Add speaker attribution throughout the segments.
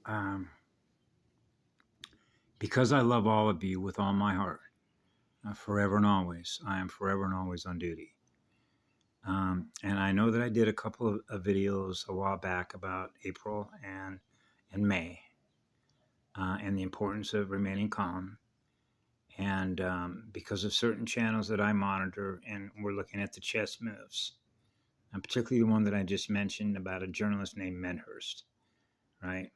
Speaker 1: Um, because I love all of you with all my heart, forever and always, I am forever and always on duty. And I know that I did a couple of videos a while back about April and May, and the importance of remaining calm. And because of certain channels that I monitor, and we're looking at the chess moves, and particularly the one that I just mentioned about a journalist named Medhurst, right?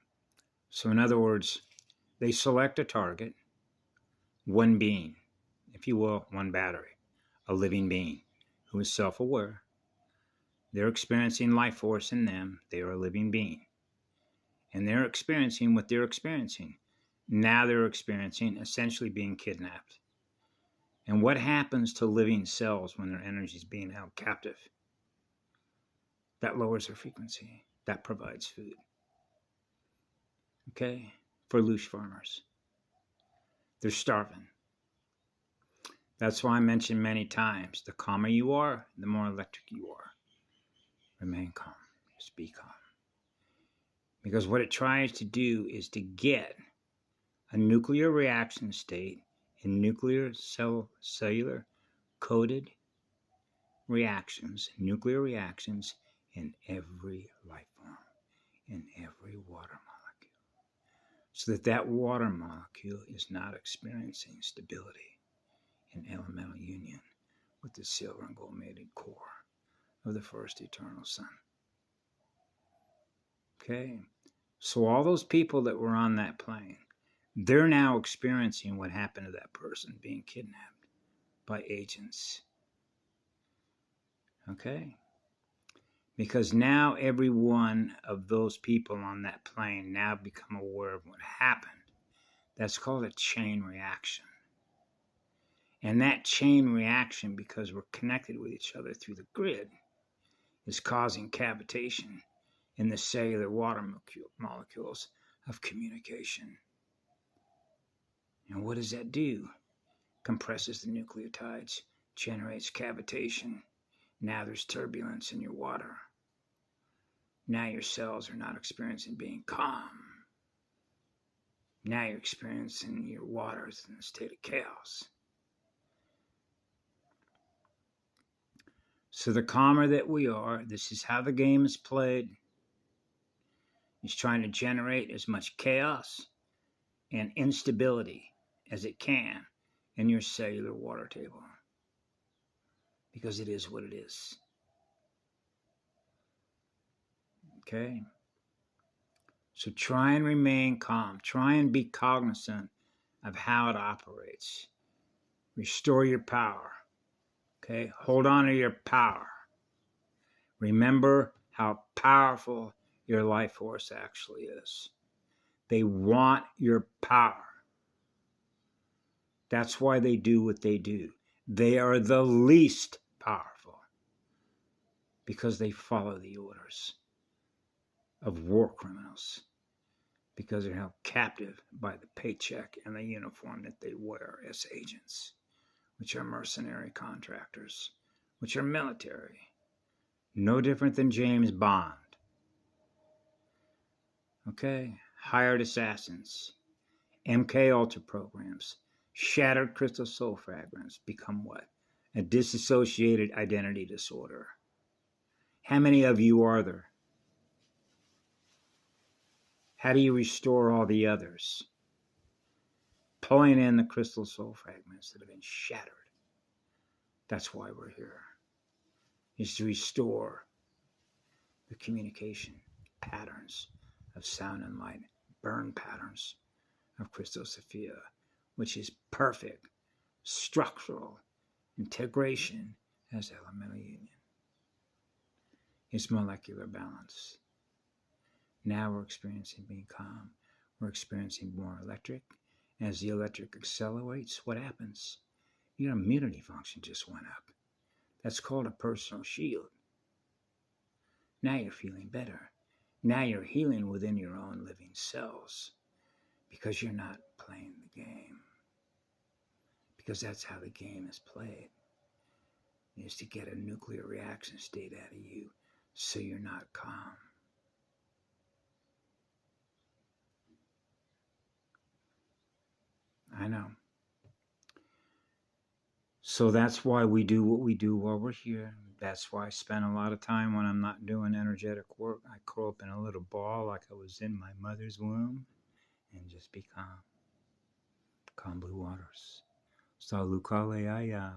Speaker 1: So, in other words, they select a target, one being, if you will, one battery, a living being who is self aware. They're experiencing life force in them. They are a living being. And they're experiencing what they're experiencing. Now they're experiencing essentially being kidnapped. And what happens to living cells when their energy is being held captive? That lowers their frequency. That provides food. Okay? For loose farmers. They're starving. That's why I mentioned many times, the calmer you are, the more electric you are. Remain calm. Just be calm. Because what it tries to do is to get a nuclear reaction state in cellular coded reactions, nuclear reactions in every life form, in every water molecule, so that that water molecule is not experiencing stability in elemental union with the silver and gold mated core of the first eternal sun. Okay? So all those people that were on that plane, they're now experiencing what happened to that person being kidnapped by agents. Okay? Because now every one of those people on that plane now become aware of what happened. That's called a chain reaction. And that chain reaction, because we're connected with each other through the grid, is causing cavitation in the cellular water molecules of communication. And what does that do? Compresses the nucleotides, generates cavitation. Now there's turbulence in your water. Now your cells are not experiencing being calm. Now you're experiencing your waters in a state of chaos. So the calmer that we are, this is how the game is played. It's trying to generate as much chaos and instability as it can in your cellular water table. Because it is what it is. Okay? So try and remain calm. Try and be cognizant of how it operates. Restore your power. Okay? Hold on to your power. Remember how powerful your life force actually is. They want your power. That's why they do what they do. They are the least powerful because they follow the orders of war criminals, because they're held captive by the paycheck and the uniform that they wear as agents, which are mercenary contractors, which are military. No different than James Bond. Okay? Hired assassins, MK Ultra programs, shattered crystal soul fragments become what? A dissociated identity disorder. How many of you are there? How do you restore all the others? Pulling in the crystal soul fragments that have been shattered. That's why we're here, is to restore the communication patterns of sound and light, burn patterns of Crystal Sophia, which is perfect structural integration as elemental union. It's molecular balance. Now we're experiencing being calm. We're experiencing more electric. As the electric accelerates, what happens? Your immunity function just went up. That's called a personal shield. Now you're feeling better. Now you're healing within your own living cells because you're not playing the game. Because that's how the game is played, is to get a nuclear reaction state out of you so you're not calm. I know. So that's why we do what we do while we're here. That's why I spend a lot of time when I'm not doing energetic work. I curl up in a little ball like I was in my mother's womb and just be calm. Calm blue waters. Salukaleaya.